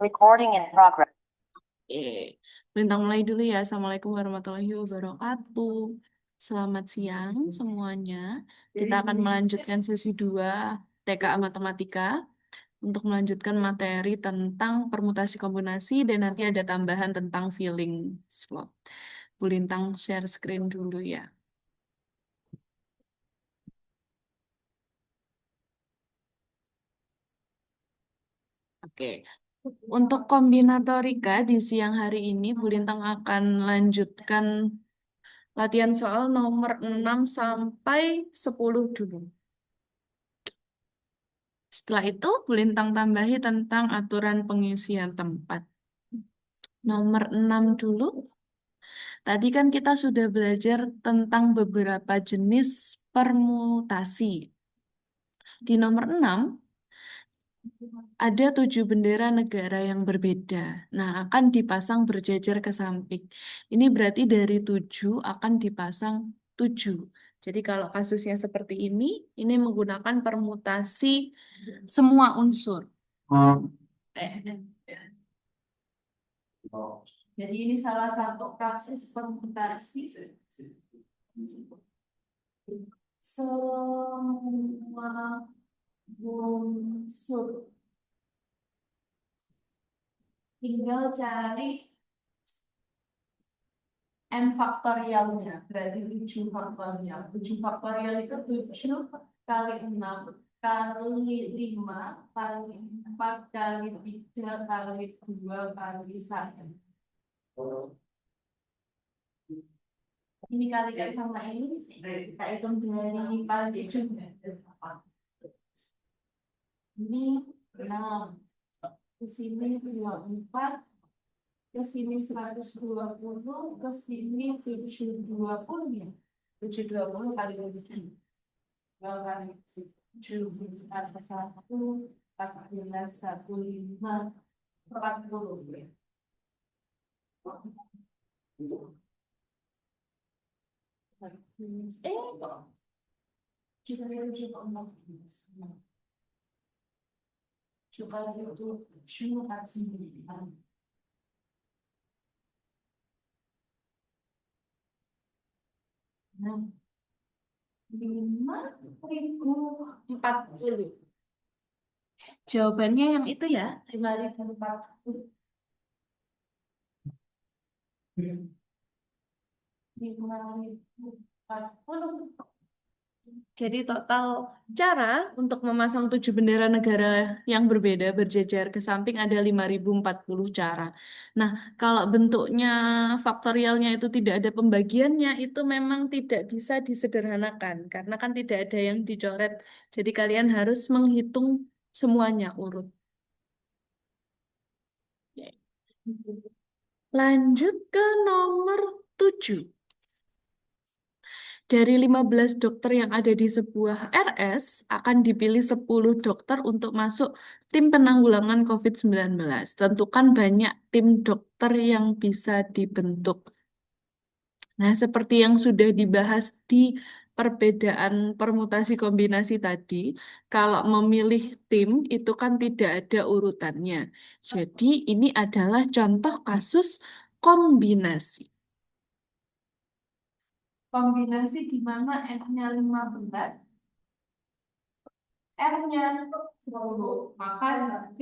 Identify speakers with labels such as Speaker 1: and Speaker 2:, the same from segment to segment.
Speaker 1: Recording in progress.
Speaker 2: Oke, bintang mulai dulu ya. Assalamualaikum warahmatullahi wabarakatuh. Selamat siang semuanya. Kita akan melanjutkan sesi 2 TKA Matematika untuk melanjutkan materi tentang permutasi kombinasi dan nanti ada tambahan tentang filling slot. Bu Lintang share screen dulu ya. Oke. Untuk kombinatorika di siang hari ini, Bu Lintang akan lanjutkan latihan soal nomor 6 sampai 10 dulu. Setelah itu, Bu Lintang tambahi tentang aturan pengisian tempat. Nomor 6 dulu. Tadi kan kita sudah belajar tentang beberapa jenis permutasi. Di nomor 6, ada 7 bendera negara yang berbeda. Nah, akan dipasang berjejer ke samping. Ini berarti dari 7 akan dipasang 7. Jadi kalau kasusnya seperti ini menggunakan permutasi semua unsur. Jadi ini salah satu kasus permutasi semua unsur. Tinggal cari n faktorialnya, berarti 7 faktorial. 7 faktorial itu 7 kali 6 kali 5 kali 4 kali 3 kali 2 kali 1. Ini kali sama ini, kita hitung dari paling ujung. Ini 6, ke sini 24, ke sini 120, ke sini 720 ya. 720 kali 7. 2 kali 7 atas 1, 14, 15, 40 ya. Kok coba itu 7 kali 9. Nah, 5.040. Jawabannya yang itu ya, 5.040. 5.040. Jadi total cara untuk memasang 7 bendera negara yang berbeda berjejer ke samping ada 5.040 cara. Nah, kalau bentuknya faktorialnya itu tidak ada pembagiannya, itu memang tidak bisa disederhanakan karena kan tidak ada yang dicoret. Jadi kalian harus menghitung semuanya urut. Lanjut ke nomor 7. Dari 15 dokter yang ada di sebuah RS, akan dipilih 10 dokter untuk masuk tim penanggulangan COVID-19. Tentukan banyak tim dokter yang bisa dibentuk. Nah, seperti yang sudah dibahas di perbedaan permutasi kombinasi tadi, kalau memilih tim itu kan tidak ada urutannya. Jadi, ini adalah contoh kasus kombinasi. Kombinasi di mana N-nya 15, R-nya 10, maka C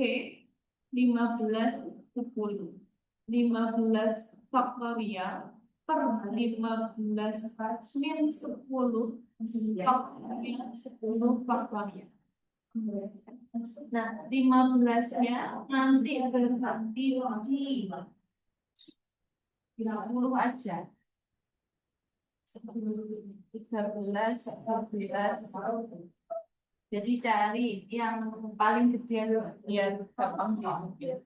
Speaker 2: 15 10. 15 faktorial per 15 min 10 faktorial 10 faktorial. Nah, 15-nya nanti berarti di 10 aja. 13, 14. Jadi cari yang paling kecil biar gampang ya.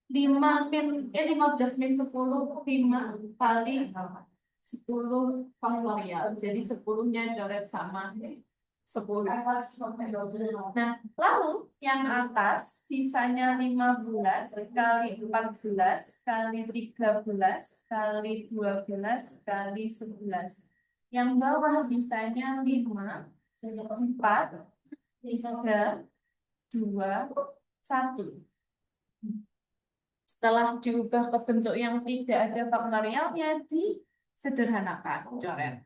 Speaker 2: 15 min 10, 5 kali 10 faktorial. Jadi 10-nya coret sama 10. Nah, lalu yang atas sisanya 15 kali 14 kali 13 kali 12 kali 11. Yang bawah sisanya 5, 4, 3, 2, 1. Setelah diubah ke bentuk yang tidak ada faktorialnya, disederhanakan, coret.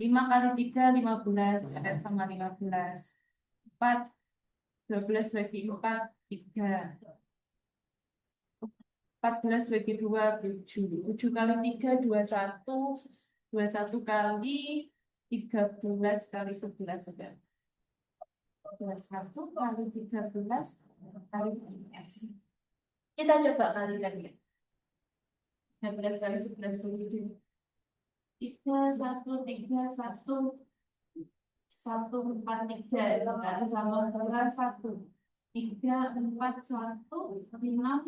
Speaker 2: 5 kali 3, 15, coret sama 15. 4, 12 bagi 4, 3. 14 bagi 2, 7. 7 kali 3, 21. 21 kali 13 kali 11. Sudah. 21 kali 13 kali 11. Kita coba kalikan ya. 13 kali 11 kali 2. 3, 1, 3, 1. 1, 4, 3. Nah, sama 1. 3, 4, 1. 5,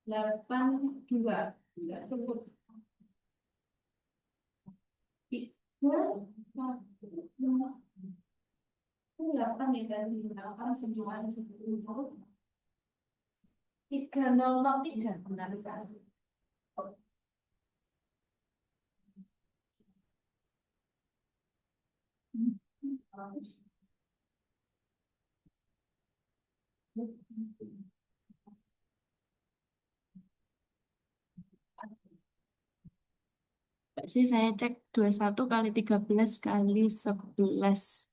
Speaker 2: 8, 2. Tidak cukup. 3, 1, 5. 8 ya tadi. 8, 9, 10. 3, 0, 0, 3. Benar sekali. Sih saya cek 21 kali 13 kali 11.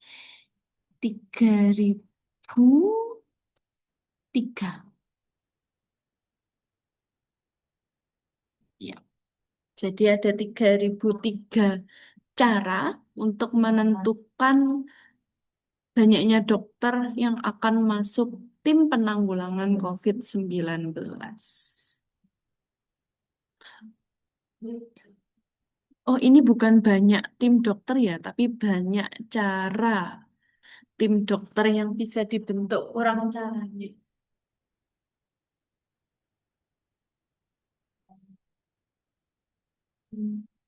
Speaker 2: 3.003. Ya. Jadi ada 3.003 cara untuk menentukan banyaknya dokter yang akan masuk tim penanggulangan COVID-19. Oh, ini bukan banyak tim dokter ya, tapi banyak cara tim dokter yang bisa dibentuk kurang caranya.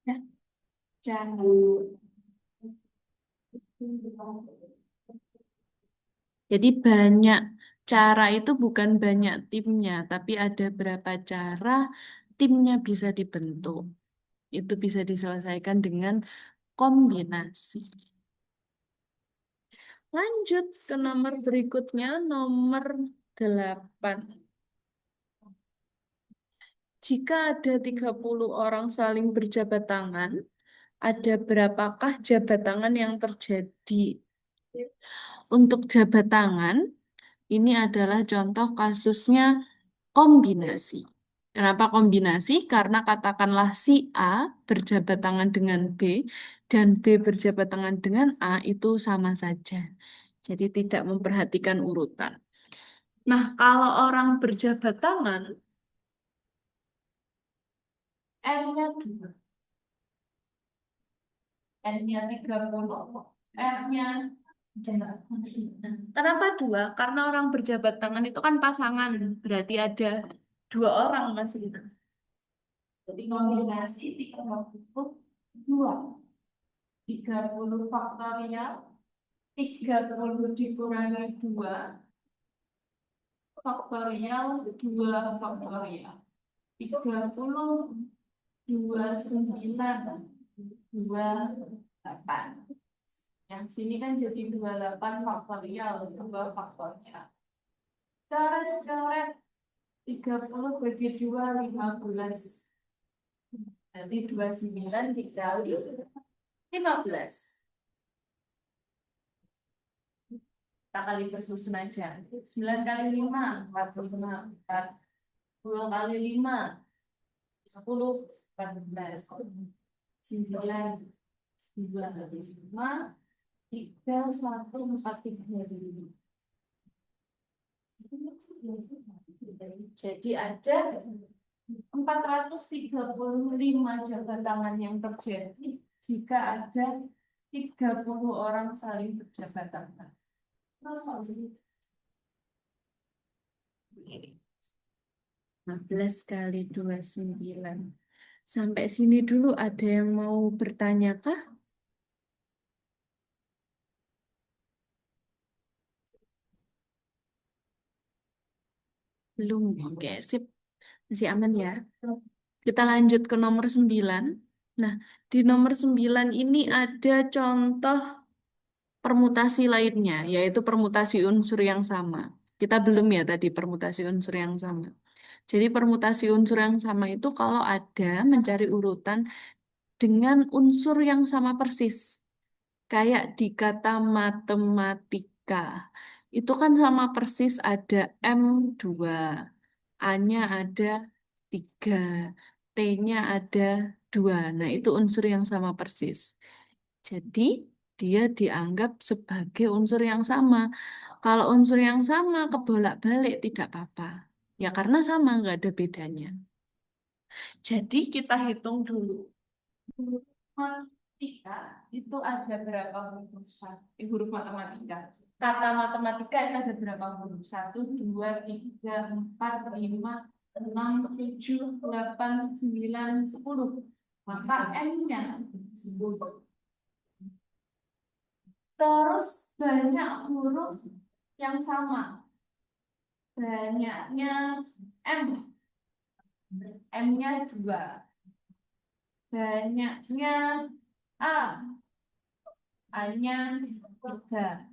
Speaker 2: Ya, cara. Jadi banyak cara itu bukan banyak timnya, tapi ada berapa cara timnya bisa dibentuk. Itu bisa diselesaikan dengan kombinasi. Lanjut ke nomor berikutnya, nomor 8. Jika ada 30 orang saling berjabat tangan, ada berapakah jabat tangan yang terjadi? Untuk jabat tangan, ini adalah contoh kasusnya kombinasi. Kenapa kombinasi? Karena katakanlah si A berjabat tangan dengan B dan B berjabat tangan dengan A itu sama saja. Jadi tidak memperhatikan urutan. Nah, kalau orang berjabat tangan, N-nya 2, N-nya 30, R-nya jangan. Kenapa 2? Karena orang berjabat tangan itu kan pasangan, berarti ada 2 orang Mas Rina. Jadi kombinasi 32. 30 faktorial, 30 dikurangi 2 faktorial, 2 faktorial. 30, 29, 28. Yang sini kan jadi 28 faktorial, 2 faktorial. Coret-coret 30 bagi 2, 15. Nanti 29 dikali 15. Kita kali bersusun aja. 9 kali 5, 45. 40 kali 5, 10, 14. 9, 2 kali 5, 3, 1, 4, 3, 5. Jadi ada 435 jabat tangan yang terjadi jika ada 30 orang saling berjabat tangan. 15 kali 29. Sampai sini dulu ada yang mau bertanya kah? Belum. Oke, sip. Masih aman ya. Kita lanjut ke nomor 9. Nah, di nomor 9 ini ada contoh permutasi lainnya, yaitu permutasi unsur yang sama. Kita belum ya tadi permutasi unsur yang sama. Jadi permutasi unsur yang sama itu kalau ada mencari urutan dengan unsur yang sama persis. Kayak di kata matematika. Itu kan sama persis ada M2. A-nya ada 3, T-nya ada 2. Nah, itu unsur yang sama persis. Jadi, dia dianggap sebagai unsur yang sama. Kalau unsur yang sama kebolak-balik tidak apa-apa. Ya karena sama, nggak ada bedanya. Jadi kita hitung dulu. Huruf matematika itu ada berapa huruf? Huruf matematika. Kata matematika itu ada berapa huruf? 1, 2, 3, 4, 5, 6, 7, 8, 9, 10. Maka N-nya 10. Terus banyak huruf yang sama. Banyaknya M. M-nya 2. Banyaknya A. A-nya 3.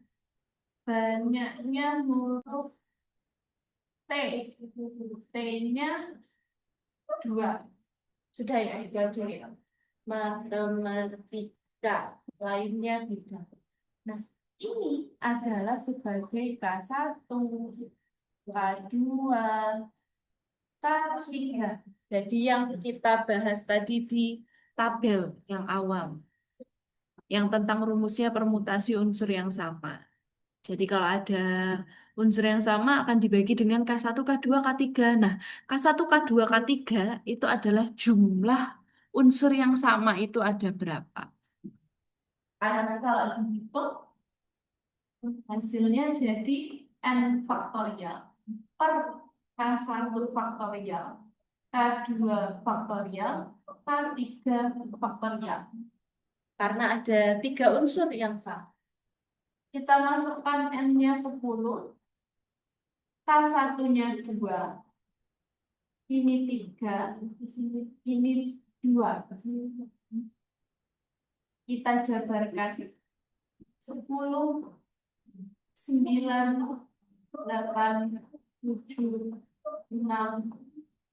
Speaker 2: Banyaknya huruf T. T-nya 2. Sudah ya, itu aja ya. Matematika lainnya beda. Nah, ini adalah sebagai K1, K2, K3. Jadi yang kita bahas tadi di tabel yang awal. Yang tentang rumusnya permutasi unsur yang sama. Jadi kalau ada unsur yang sama akan dibagi dengan K1, K2, K3. Nah, K1, K2, K3 itu adalah jumlah unsur yang sama itu ada berapa. Karena kalau dihitung, hasilnya jadi N faktorial per K1 faktorial, K2 faktorial, K3 faktorial. Karena ada 3 unsur yang sama. Kita masukkan N-nya 10, K1-nya 2, ini 3, ini 2. Kita jabarkan 10, 9, 8, 7, 6,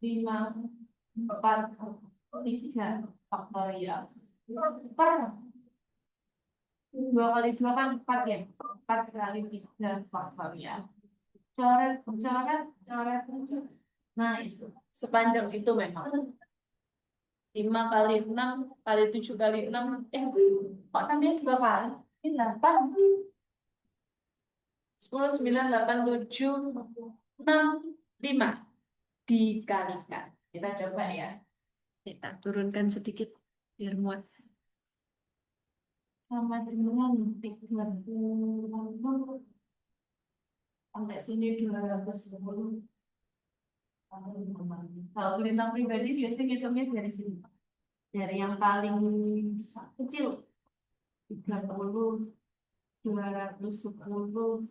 Speaker 2: 5, 4, 3 faktorial. Per 2 kali 2 kan 4 ya. 4 kali 3 faktorial. Coret, coret, coret, coret. Nah, itu. Sepanjang itu memang. 5 kali 6 kali 7 kali 6. Kok namanya 2 kali? Ini 8. 10, 9, 8, 7, 6, 5. Dikalikan. Kita coba ya. Kita turunkan sedikit biar muat. Sama dengan 30. Sampai sini 210. Kalau perintah pribadi biasanya ngitungnya dari sini. Dari yang paling kecil. 30, 210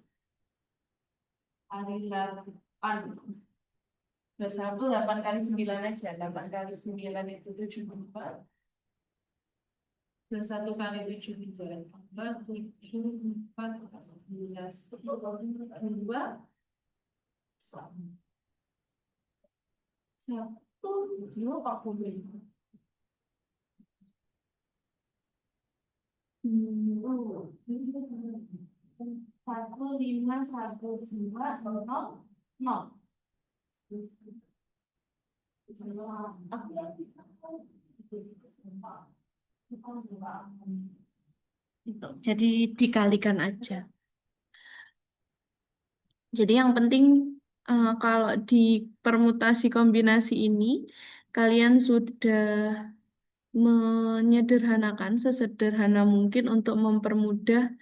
Speaker 2: kali 8. 21, 8 kali 9 aja. 8 kali 9 itu 74. 21 kali 7, 4, 7, 4, 11, 2, 1, 2, 45. 1, 5, 1, 2, 0, 0. Jadi dikalikan aja. Jadi yang penting kalau di permutasi kombinasi ini kalian sudah menyederhanakan sesederhana mungkin untuk mempermudah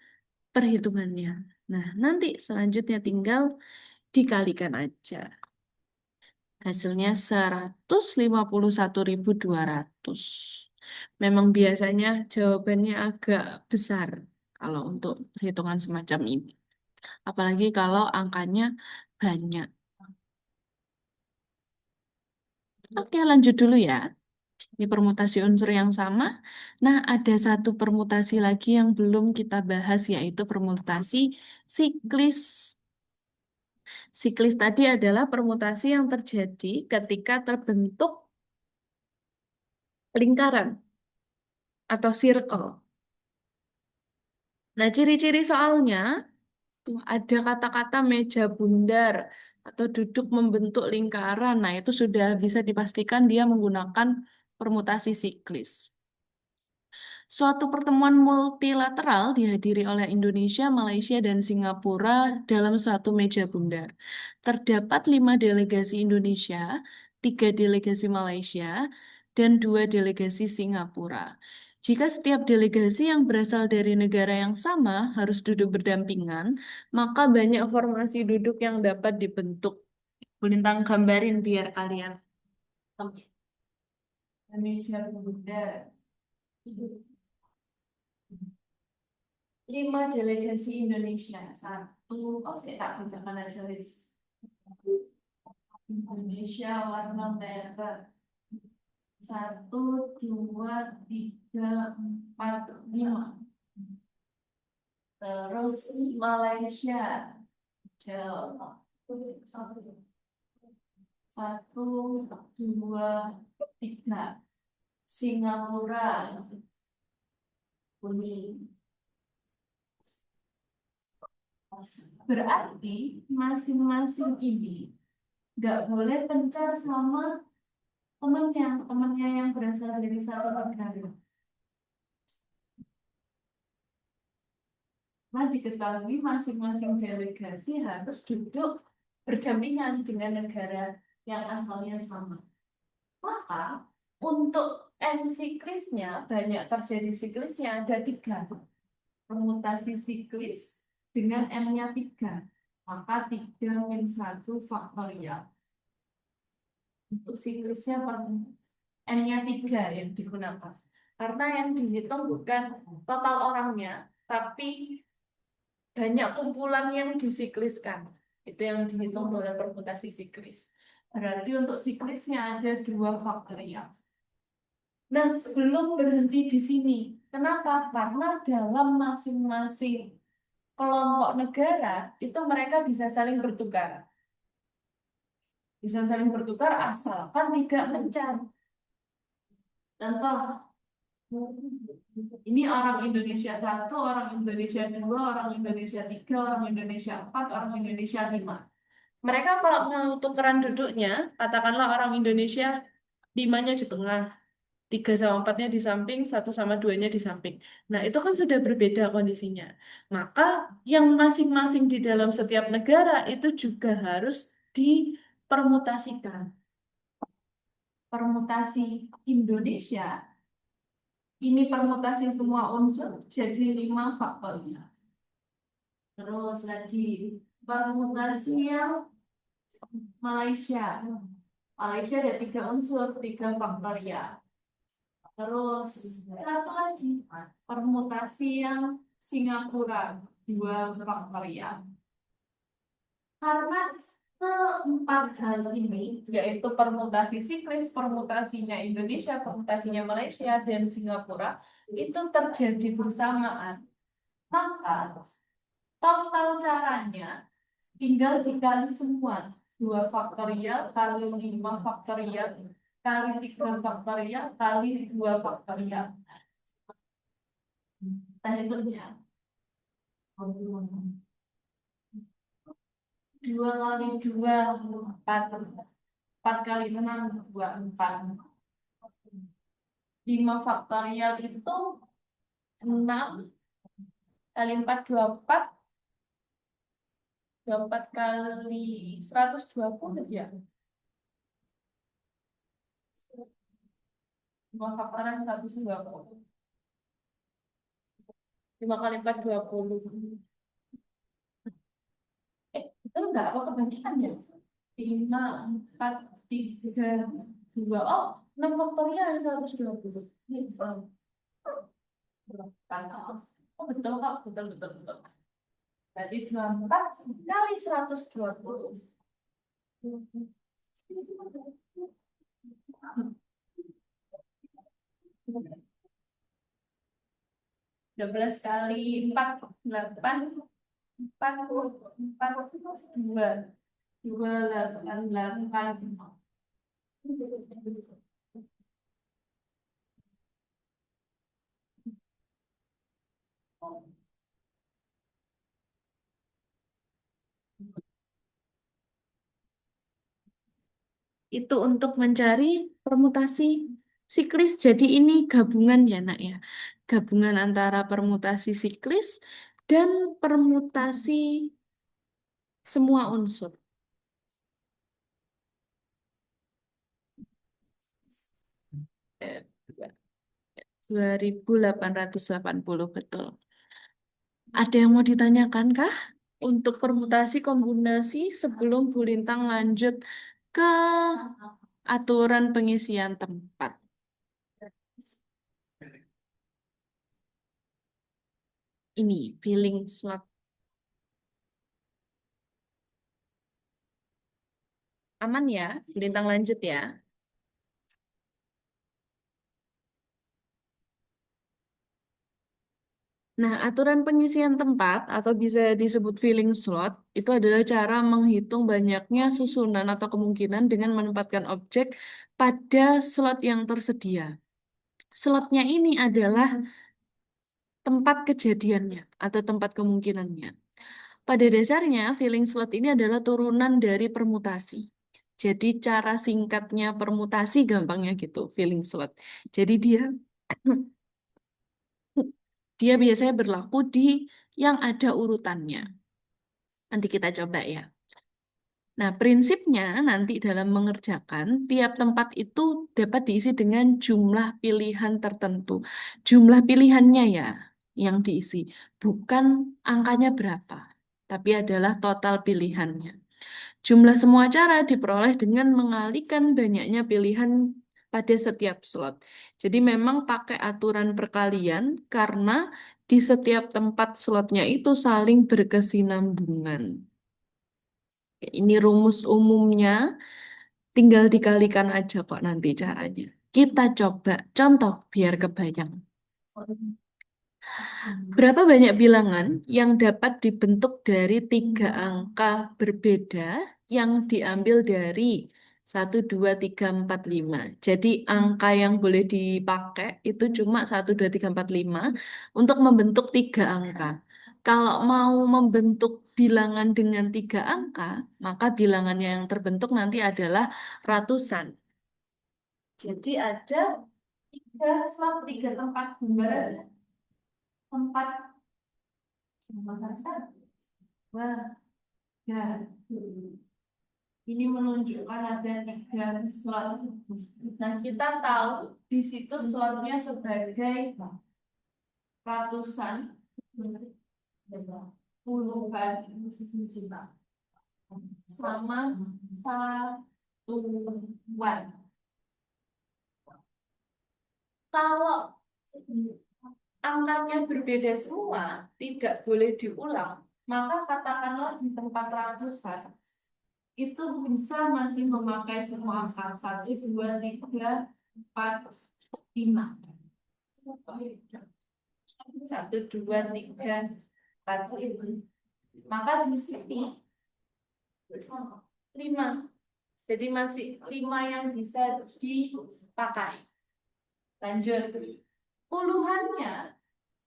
Speaker 2: perhitungannya. Nah, nanti selanjutnya tinggal dikalikan aja. Hasilnya 151.200. Memang biasanya jawabannya agak besar kalau untuk perhitungan semacam ini. Apalagi kalau angkanya banyak. Oke, lanjut dulu ya. Ini permutasi unsur yang sama. Nah, ada satu permutasi lagi yang belum kita bahas, yaitu permutasi siklis. Siklis tadi adalah permutasi yang terjadi ketika terbentuk lingkaran atau circle. Nah, ciri-ciri soalnya tuh ada kata-kata meja bundar atau duduk membentuk lingkaran. Nah, itu sudah bisa dipastikan dia menggunakan permutasi siklis. Suatu pertemuan multilateral dihadiri oleh Indonesia, Malaysia, dan Singapura dalam suatu meja bundar. Terdapat 5 delegasi Indonesia, 3 delegasi Malaysia, dan 2 delegasi Singapura. Jika setiap delegasi yang berasal dari negara yang sama harus duduk berdampingan, maka banyak formasi duduk yang dapat dibentuk. Lintang gambarin biar kalian. Meja bundar. 5 delegasi Indonesia. Satu, oh saya tak bacakan aja, Riz. Indonesia warna merah. 1, 2, 3, 4, 5. Terus Malaysia. Jauh. 1, 2, 3. Singapura. Kuning. Berarti masing-masing ini nggak boleh kencar sama temannya yang berasal dari satu negara. Nah, diketahui masing-masing delegasi harus duduk berdampingan dengan negara yang asalnya sama. Maka untuk N-siklisnya, banyak terjadi siklisnya ada 3. Permutasi siklis dengan N-nya 3. Maka 3-1 faktorial. Untuk siklisnya N-nya 3 yang digunakan. Karena yang dihitung bukan total orangnya, tapi banyak kumpulan yang disikliskan. Itu yang dihitung oleh permutasi siklis. Berarti untuk siklisnya ada 2 faktorial. Nah, belum berhenti di sini. Kenapa? Karena dalam masing-masing kelompok negara, itu mereka bisa saling bertukar. Bisa saling bertukar asalkan tidak mencar. Contoh, ini orang Indonesia 1, orang Indonesia 2, orang Indonesia 3, orang Indonesia 4, orang Indonesia 5. Mereka kalau mau tukeran duduknya, katakanlah orang Indonesia 5-nya di tengah, 3 sama 4-nya di samping, 1 sama 2-nya di samping. Nah, itu kan sudah berbeda kondisinya. Maka yang masing-masing di dalam setiap negara itu juga harus dipermutasikan. Permutasi Indonesia, ini permutasi semua unsur jadi 5 faktornya. Terus lagi permutasi yang Malaysia. Malaysia ada 3 unsur, 3 faktorial. Terus satu lagi permutasi yang Singapura, 2 faktorial. Karena keempat hal ini, yaitu permutasi siklis, permutasinya Indonesia, permutasinya Malaysia, dan Singapura, itu terjadi bersamaan. Maka total caranya tinggal dikali semua. 2 faktorial kali 5 faktorial kali 3 faktorial kali 2 faktorial. Kita hitungnya. 2 kali 2, 4. 4 kali 6, 24. 5 faktorial itu 6 kali 4, 24. 24 kali 120 ya. 5 faktorial 120. 5 kali 4, 20. Itu enggak apa kebanyakan ya? 5, 4, 3, 2. Oh, 6 faktorial 120. Ini oh, betul kok, betul, betul, betul. Berarti 24 kali 120. 12 kali 4, 8. 44 dua 288. Itu untuk mencari permutasi siklis. Jadi ini gabungan ya, Nak ya. Gabungan antara permutasi siklis dan permutasi semua unsur. Eh, 2880 betul. Ada yang mau ditanyakan kah untuk permutasi kombinasi sebelum Bu Lintang lanjut ke aturan pengisian tempat? Ini filling slot. Aman ya? Bu Lintang lanjut ya. Nah, aturan pengisian tempat atau bisa disebut filling slot itu adalah cara menghitung banyaknya susunan atau kemungkinan dengan menempatkan objek pada slot yang tersedia. Slotnya ini adalah tempat kejadiannya atau tempat kemungkinannya. Pada dasarnya, filling slot ini adalah turunan dari permutasi. Jadi cara singkatnya permutasi gampangnya gitu, filling slot. Jadi dia dia biasanya berlaku di yang ada urutannya. Nanti kita coba ya. Nah, prinsipnya nanti dalam mengerjakan, tiap tempat itu dapat diisi dengan jumlah pilihan tertentu. Jumlah pilihannya ya yang diisi, bukan angkanya berapa, tapi adalah total pilihannya. Jumlah semua cara diperoleh dengan mengalihkan banyaknya pilihan pada setiap slot. Jadi memang pakai aturan perkalian karena di setiap tempat slotnya itu saling berkesinambungan. Ini rumus umumnya, tinggal dikalikan aja kok nanti caranya. Kita coba contoh biar kebayang. Berapa banyak bilangan yang dapat dibentuk dari tiga angka berbeda yang diambil dari 1, 2, 3, 4, 5. Jadi angka yang boleh dipakai itu cuma 1, 2, 3, 4, 5 untuk membentuk tiga angka. Kalau mau membentuk bilangan dengan tiga angka, maka bilangannya yang terbentuk nanti adalah ratusan. Jadi ada tiga slot, tiga tempat gambar aja. Tempat pembahasan. Wah, ya. Ini menunjukkan ada tiga slot. Nah, kita tahu di situ slotnya sebagai ratusan, puluhan, sama satuan. Kalau angkanya berbeda semua, tidak boleh diulang, maka katakanlah di tempat ratusan, itu bisa masih memakai semua angka 1, 2, 3, 4, 5. 1, 2, 3, 4, 5. Maka di sini 5. Jadi masih 5 yang bisa dipakai. Lanjut. Puluhannya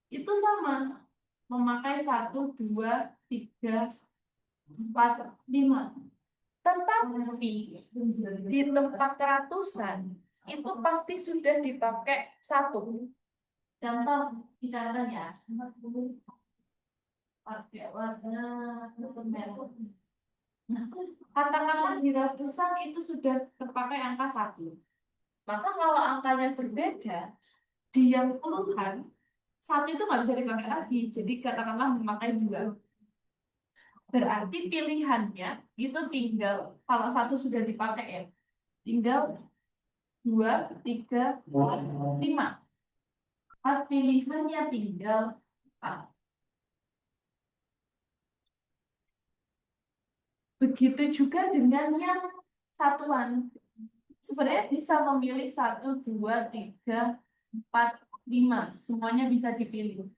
Speaker 2: itu sama. Memakai 1, 2, 3, 4, 5. Tetapi di tempat ratusan itu pasti sudah dipakai 1. Contoh, misalnya ya, pakai warna merah. Nah, katakanlah di ratusan itu sudah terpakai angka 1. Maka kalau angkanya berbeda, di yang puluhan, 1 itu nggak bisa dipakai lagi. Jadi katakanlah memakai 2. Berarti pilihannya itu tinggal, kalau 1 sudah dipakai ya, tinggal 2, 3, 4, 5. Pilihannya tinggal 4. Begitu juga dengan yang satuan. Sebenarnya bisa memilih 1, 2, 3, 4, 5. Semuanya bisa dipilih.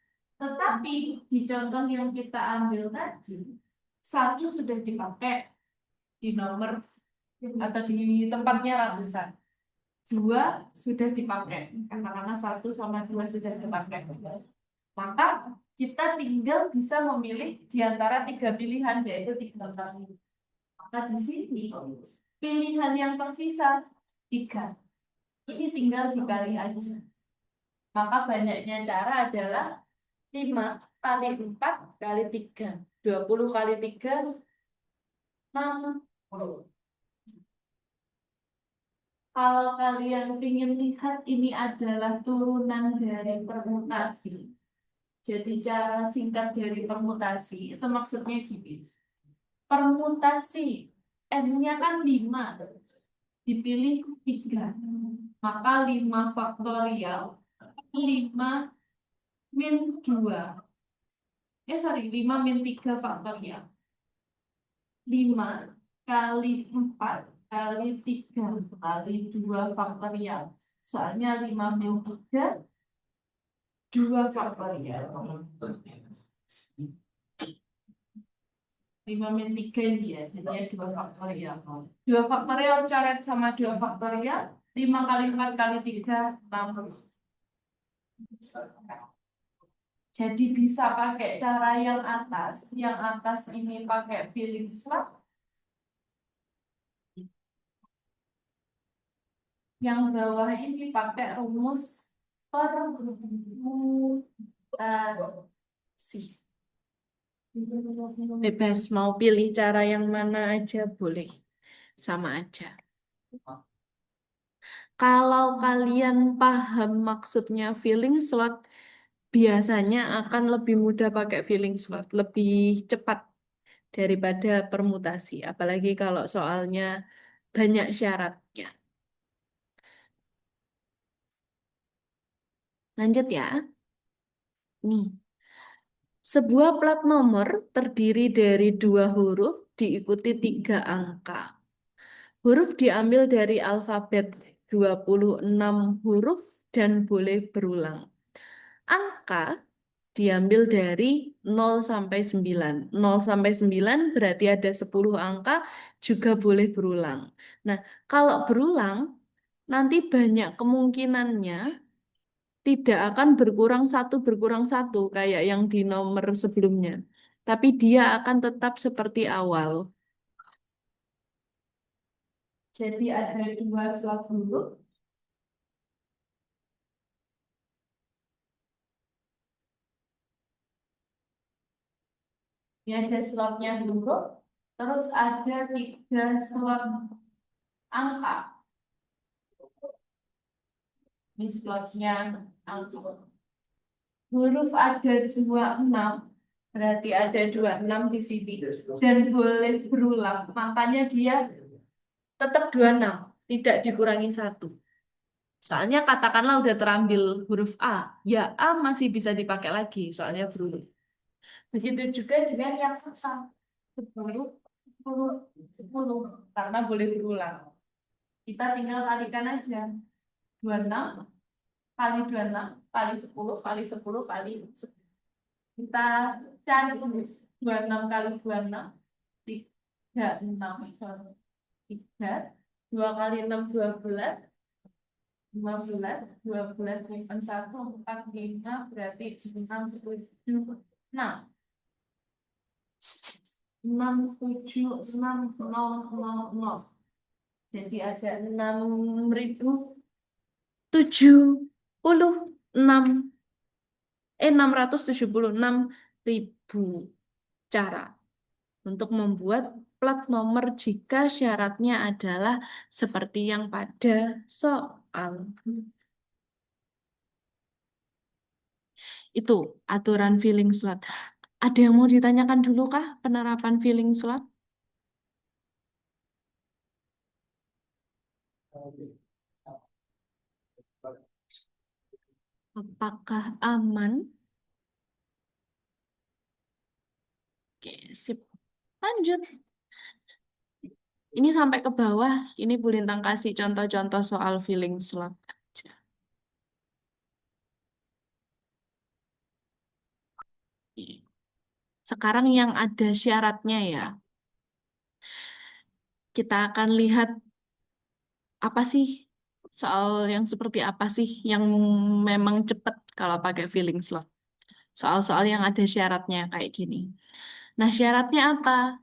Speaker 2: Tetapi di contoh yang kita ambil tadi, satu sudah dipakai di nomor atau di tempatnya ratusan. Dua sudah dipakai, karena satu sama dua sudah dipakai. Maka kita tinggal bisa memilih di antara tiga pilihan, yaitu tiga kali. Maka di sini pilihan yang tersisa tiga. Ini tinggal dikali aja. Maka banyaknya cara adalah 5 kali 4 kali 3. 20 kali 3, 60. Kalau kalian ingin lihat ini adalah turunan dari permutasi. Jadi cara singkat dari permutasi itu maksudnya gini. Permutasi N-nya kan 5, dipilih 3. Maka 5 faktorial 5 min 2. Sorry, 5 min 3 faktorial. 5 kali 4 kali 3 kali 2 faktorial. Soalnya 5 min 3, 2 faktorial. 5 min 3 ini ya, jadinya 2 faktorial. 2 faktorial coret sama 2 faktorial. 5 kali 4 kali 3, 60. Jadi bisa pakai cara yang atas. Yang atas ini pakai filling slot. Yang bawah ini pakai rumus permutasi. Bebas mau pilih cara yang mana aja boleh. Sama aja. Kalau kalian paham maksudnya filling slot, biasanya akan lebih mudah pakai filling slot, lebih cepat daripada permutasi. Apalagi kalau soalnya banyak syaratnya. Lanjut ya. Nih, sebuah plat nomor terdiri dari dua huruf diikuti tiga angka. Huruf diambil dari alfabet 26 huruf dan boleh berulang. Angka diambil dari 0 sampai 9. 0 sampai 9 berarti ada 10 angka juga boleh berulang. Nah, kalau berulang, nanti banyak kemungkinannya tidak akan berkurang satu kayak yang di nomor sebelumnya. Tapi dia akan tetap seperti awal. Jadi ada dua slot huruf. Ini ada slotnya huruf. Terus ada tiga slot angka. Ini slotnya angka. Huruf ada 26, berarti ada 26 di sini. Dan boleh berulang. Makanya dia tetap 26, tidak dikurangi satu. Soalnya katakanlah udah terambil huruf A, ya A masih bisa dipakai lagi, soalnya berulang. Begitu juga dengan yang sisa. 10, 10, 10, karena boleh berulang. Kita tinggal kalikan aja. 26 kali 26 kali 10 kali 10 kali 10. Kita cari 26 kali 26, 36, 3, 2 kali 6, 12, 15, 12, 5, 1, 4, 5, berarti 6, 7, 6. 6, 7, 6, 0, 0, 0. Jadi ada 6.076, 676.000 cara untuk membuat plat nomor jika syaratnya adalah seperti yang pada soal. Itu aturan filling slot. Ada yang mau ditanyakan dulu kah penerapan filling slot? Apakah aman? Oke, sip. Lanjut. Ini sampai ke bawah, ini Bu Lintang kasih contoh-contoh soal filling slot aja. Sekarang yang ada syaratnya ya. Kita akan lihat apa sih soal yang seperti apa sih yang memang cepat kalau pakai filling slot. Soal-soal yang ada syaratnya kayak gini. Nah, syaratnya apa?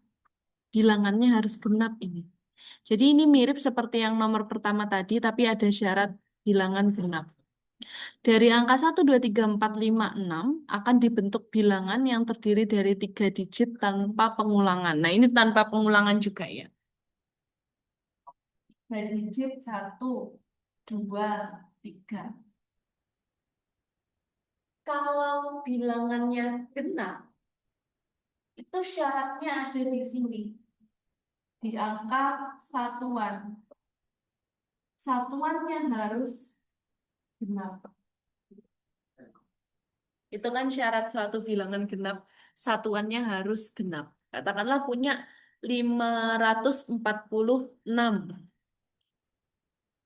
Speaker 2: Bilangannya harus genap ini. Jadi ini mirip seperti yang nomor pertama tadi, tapi ada syarat bilangan genap. Dari angka 1, 2, 3, 4, 5, 6 akan dibentuk bilangan yang terdiri dari 3 digit tanpa pengulangan. Nah, ini tanpa pengulangan juga ya. 3 digit, 1, 2, 3. Kalau bilangannya genap, itu syaratnya ada di sini. Di angka satuan. Satuannya harus genap. Itu kan syarat suatu bilangan genap, satuannya harus genap. Katakanlah punya 546,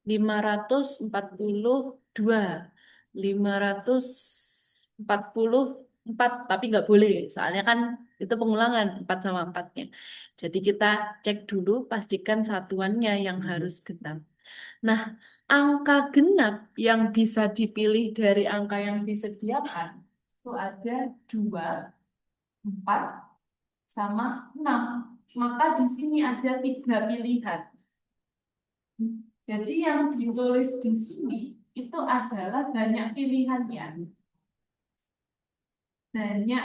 Speaker 2: 542, 544, tapi nggak boleh, soalnya kan itu pengulangan 4 sama 4-nya. Jadi kita cek dulu, pastikan satuannya yang harus genap. Nah, angka genap yang bisa dipilih dari angka yang disediakan itu ada 2, 4, sama 6. Maka di sini ada 3 pilihan. Jadi yang ditulis di sini itu adalah banyak pilihannya. Banyak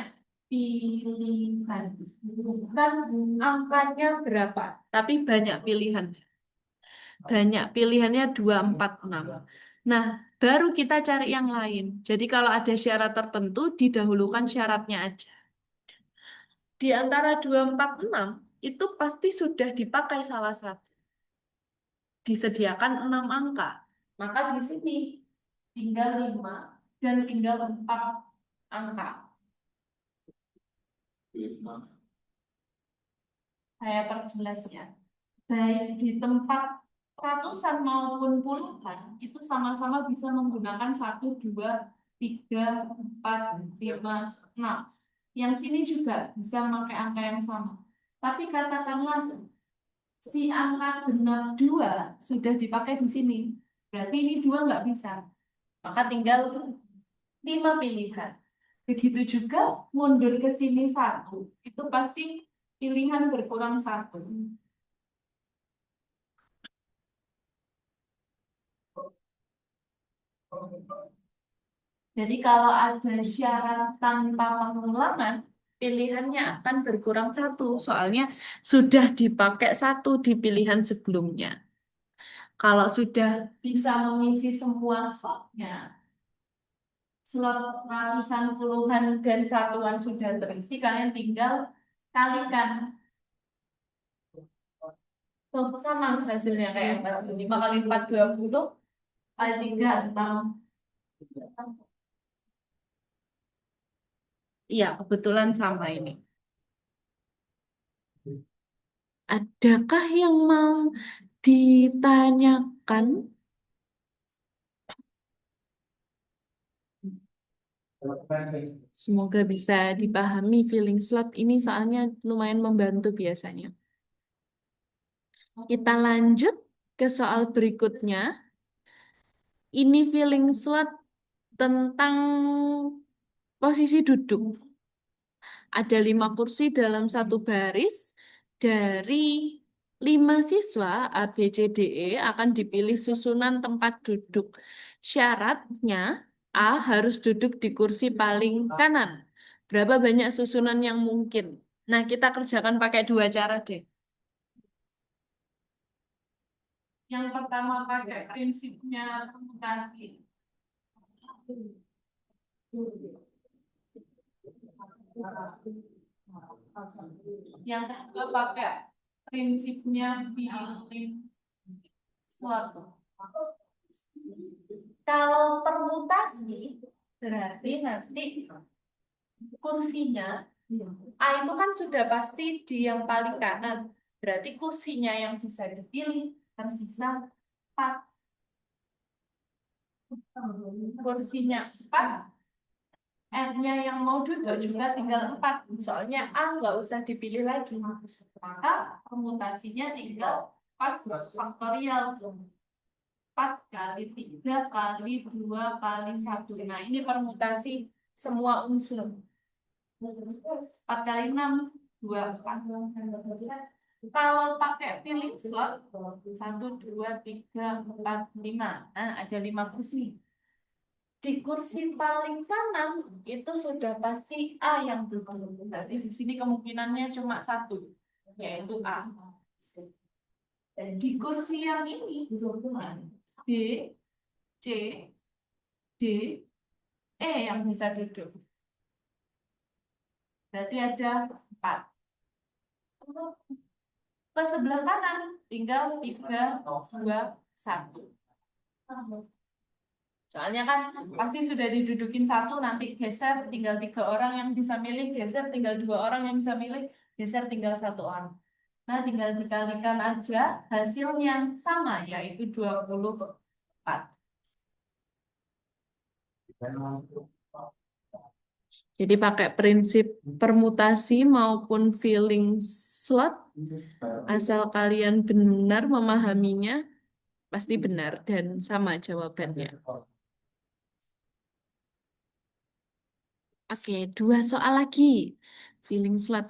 Speaker 2: pilihan. Bukan angkanya berapa, tapi banyak pilihan. Banyak pilihannya 2, 4, 6. Nah, baru kita cari yang lain. Jadi kalau ada syarat tertentu, didahulukan syaratnya aja. Di antara 2, 4, 6, itu pasti sudah dipakai salah satu. Disediakan 6 angka. Maka di sini tinggal 5 dan tinggal 4 angka. Saya perjelas ya. Baik di tempat ratusan maupun puluhan, itu sama-sama bisa menggunakan 1, 2, 3, 4, 5, 6. Yang sini juga bisa memakai angka yang sama. Tapi katakanlah si angka genap 2 sudah dipakai di sini. Berarti ini 2 nggak bisa. Maka tinggal 5 pilihan. Begitu juga mundur ke sini 1. Itu pasti pilihan berkurang 1. Jadi kalau ada syarat tanpa pengulangan, pilihannya akan berkurang 1. Soalnya sudah dipakai 1 di pilihan sebelumnya. Kalau sudah bisa mengisi semua slotnya, slot ratusan, puluhan, dan satuan sudah terisi, kalian tinggal kalikan. Tuh, sama hasilnya kayak tadi. 5 kali 4, 20, kali 3, 6. Iya, kebetulan sama ini. Adakah yang mau ditanyakan? Semoga bisa dipahami feeling slot ini soalnya lumayan membantu biasanya. Kita lanjut ke soal berikutnya. Ini feeling slot tentang posisi duduk. Ada 5 kursi dalam satu baris. Dari 5 siswa A, B, C, D, E akan dipilih susunan tempat duduk. Syaratnya A harus duduk di kursi paling kanan. Berapa banyak susunan yang mungkin? Nah, kita kerjakan pakai 2 cara deh. Yang pertama pakai prinsipnya permutasi. Yang kedua pakai prinsipnya feeling slot. Kalau permutasi berarti nanti kursinya A itu kan sudah pasti di yang paling kanan. Berarti kursinya yang bisa dipilih tersisa 4. Kursinya 4 R-nya yang mau duduk juga tinggal 4. Soalnya A nggak usah dipilih lagi. Maka permutasinya tinggal 4 faktorial. 4 kali 3 kali 2 kali 1. Nah, ini permutasi semua unsur. 4 kali 6, 24. Kalau pakai filling slot, 1, 2, 3, 4, 5. Nah, ada 5 kursi. Di kursi paling kanan itu sudah pasti A yang duduk. Berarti di sini kemungkinannya cuma satu, yaitu A. Dan di kursi yang ini B, C, D, E yang bisa duduk. Berarti ada 4. Ke sebelah kanan tinggal 3, 2, 1. Soalnya kan pasti sudah didudukin satu, nanti geser tinggal 3 orang yang bisa milih, geser tinggal 2 orang yang bisa milih, geser tinggal 1 orang. Nah, tinggal dikalikan aja hasilnya sama, yaitu 24. Jadi pakai prinsip permutasi maupun filling slot, asal kalian benar memahaminya, pasti benar dan sama jawabannya. Oke, 2 soal lagi. Filling slot.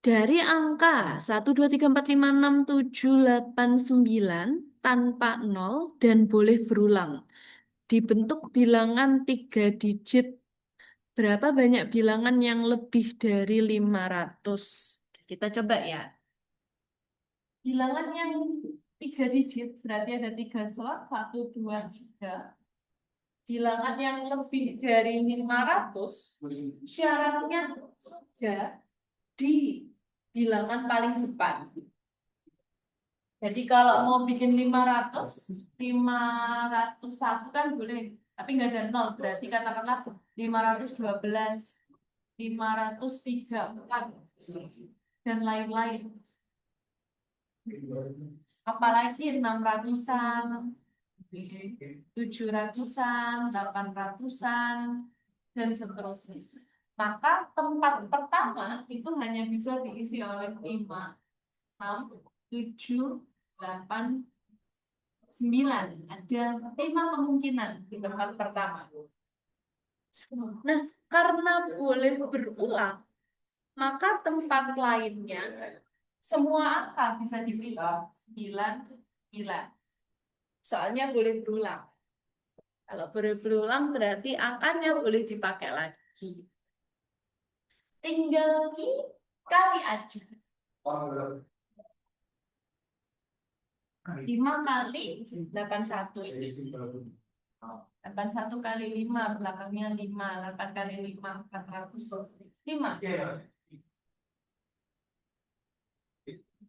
Speaker 2: Dari angka 1, 2, 3, 4, 5, 6, 7, 8, 9 tanpa 0 dan boleh berulang. Dibentuk bilangan 3 digit. Berapa banyak bilangan yang lebih dari 500? Kita coba ya. Bilangan yang 3 digit berarti ada 3 slot. 1, 2, 3. Bilangan yang lebih dari 500 syaratnya ada di bilangan paling depan. Jadi kalau mau bikin 501 kan boleh, tapi nggak ada 0, berarti katakanlah 512, 534, dan lain-lain. Apalagi 600-an, 700-an, 800-an, dan seterusnya. Maka tempat pertama itu hanya bisa diisi oleh 5, 6, 7, 8, 9. Ada 5 kemungkinan di tempat pertama. Nah, karena boleh berulang, maka tempat lainnya semua angka bisa dipilih. 9, 9. Soalnya boleh berulang. Kalau boleh berulang berarti angkanya boleh dipakai lagi. Tinggal dikali aja. 5 kali 81 itu. 81 kali 5, belakangnya 5. 8 kali 5, 405.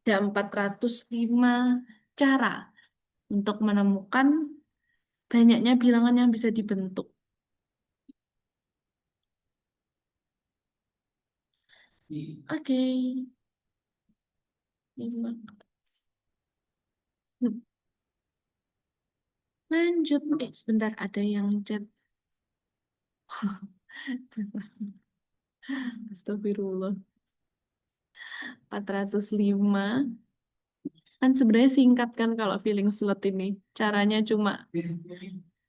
Speaker 2: Ada 405 cara untuk menemukan banyaknya bilangan yang bisa dibentuk. Oke. Lanjut. Sebentar, ada yang chat. Astagfirullah. 405. Kan sebenarnya singkat kan kalau filling slot ini. Caranya cuma 5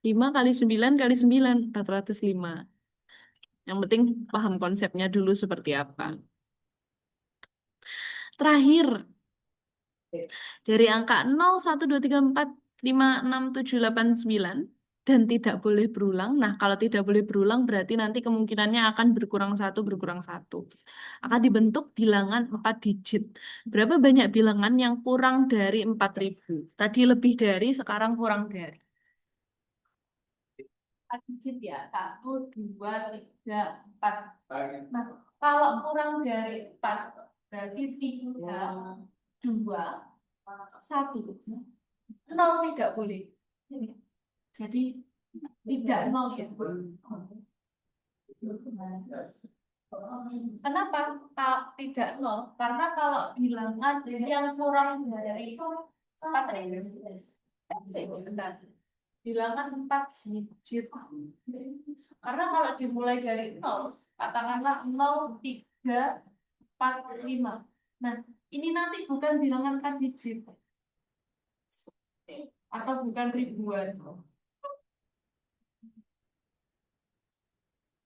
Speaker 2: kali 9 kali 9, 405. Yang penting paham konsepnya dulu seperti apa. Terakhir, dari angka 0, 1, 2, 3, 4, 5, 6, 7, 8, 9 dan tidak boleh berulang. Nah, kalau tidak boleh berulang berarti nanti kemungkinannya akan berkurang 1, berkurang 1. Akan dibentuk bilangan 4 digit. Berapa banyak bilangan yang kurang dari 4.000? Tadi lebih dari, sekarang kurang dari. 4 digit ya, 1, 2, 3, 4. Nah, kalau kurang dari 4, berarti 3, 2, 1. 0 tidak boleh. Jadi tidak 0 ya. Kenapa tidak 0? Karena kalau bilangan yang kurang dari 4.000, bentar. bilangan 4 digit. Karena kalau dimulai dari nol, katakanlah 0, 3, 4, 5. Nah, ini nanti bukan bilangan 4 digit atau bukan ribuan.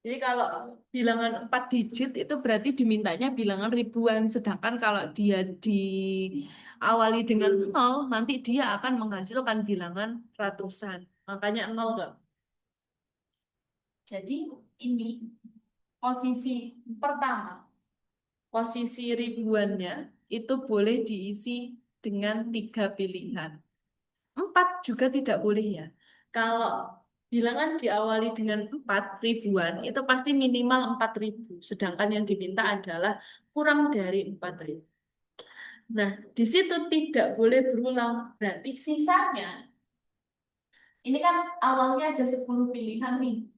Speaker 2: Jadi kalau bilangan 4 digit itu berarti dimintanya bilangan ribuan. Sedangkan kalau dia diawali dengan nol, nanti dia akan menghasilkan bilangan ratusan. Makanya nol, Kak. Jadi ini posisi pertama, posisi ribuannya itu boleh diisi dengan 3 pilihan. 4 juga tidak boleh ya. Kalau bilangan diawali dengan 4 ribuan, itu pasti minimal 4.000. Sedangkan yang diminta adalah kurang dari 4.000. Nah, di situ tidak boleh berulang. Berarti sisanya, ini kan awalnya ada 10 pilihan nih.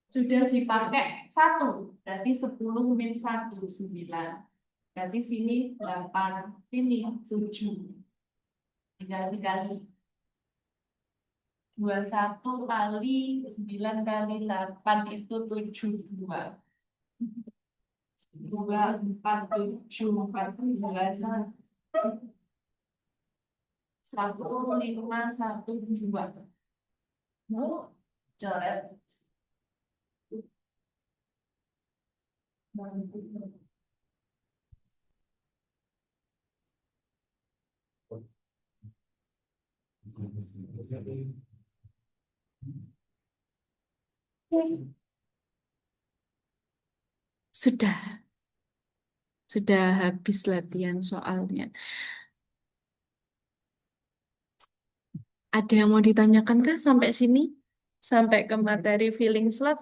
Speaker 2: Sudah dipakai satu, berarti 10 min 1, 9. Berarti sini 8, sini 7. Tinggal dikali 21 kali 9 kali 8 itu 72. 2, 4, 7, 14. 1, 5, 1, 2. Mau coret. Sudah, sudah habis latihan soalnya. Ada yang mau ditanyakan kah sampai sini? Sampai ke materi feeling slot?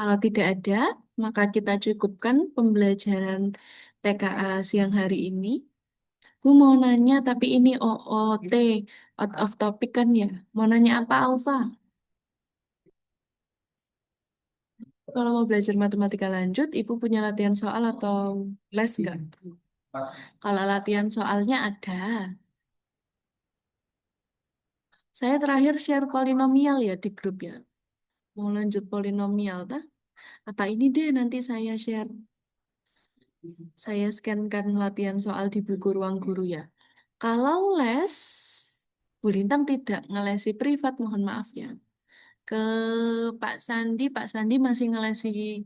Speaker 2: Kalau tidak ada, maka kita cukupkan pembelajaran TKA siang hari ini. Gue mau nanya, tapi ini OOT, out of topic kan ya? Mau nanya apa, Alfa? Kalau mau belajar matematika lanjut, Ibu punya latihan soal atau les nggak? Kalau latihan soalnya ada. Saya terakhir share polinomial ya di grup ya. Mau lanjut polinomial, tah? Apa ini deh nanti saya share. Saya scankan latihan soal di buku ruang guru ya. Kalau les, Bu Lintang tidak ngelesi privat, mohon maaf ya. Ke Pak Sandi masih ngelesi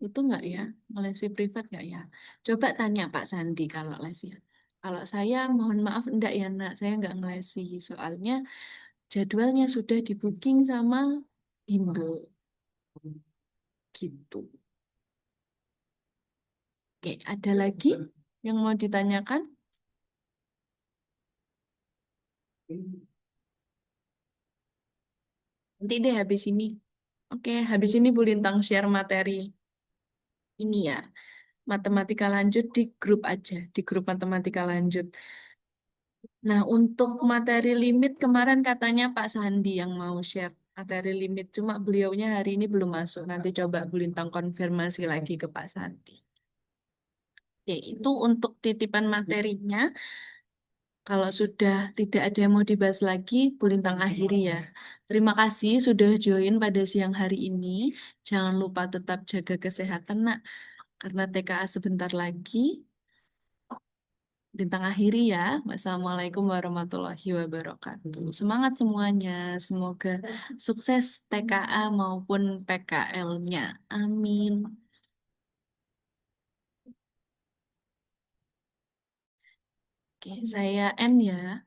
Speaker 2: itu nggak ya? Ngelesi privat nggak ya? Coba tanya Pak Sandi kalau les ya. Kalau saya mohon maaf enggak ya nak, saya nggak ngelesi. Soalnya jadwalnya sudah di booking sama bimbel gitu. Oke, ada lagi yang mau ditanyakan? Nanti deh habis ini. Oke, habis ini Bu Lintang share materi ini ya. Matematika lanjut di grup aja, di grup matematika lanjut. Nah, untuk materi limit kemarin katanya Pak Sandi yang mau share materi limit. Cuma beliaunya hari ini belum masuk. Nanti coba Bu Lintang konfirmasi lagi ke Pak Sandi. Oke, itu untuk titipan materinya. Kalau sudah tidak ada yang mau dibahas lagi, Bu Lintang akhiri ya. Terima kasih sudah join pada siang hari ini. Jangan lupa tetap jaga kesehatan, nak. Karena TKA sebentar lagi. Bintang akhiri ya. Wassalamualaikum warahmatullahi wabarakatuh. Semangat semuanya. Semoga sukses TKA maupun PKL-nya. Amin. Oke, saya N ya.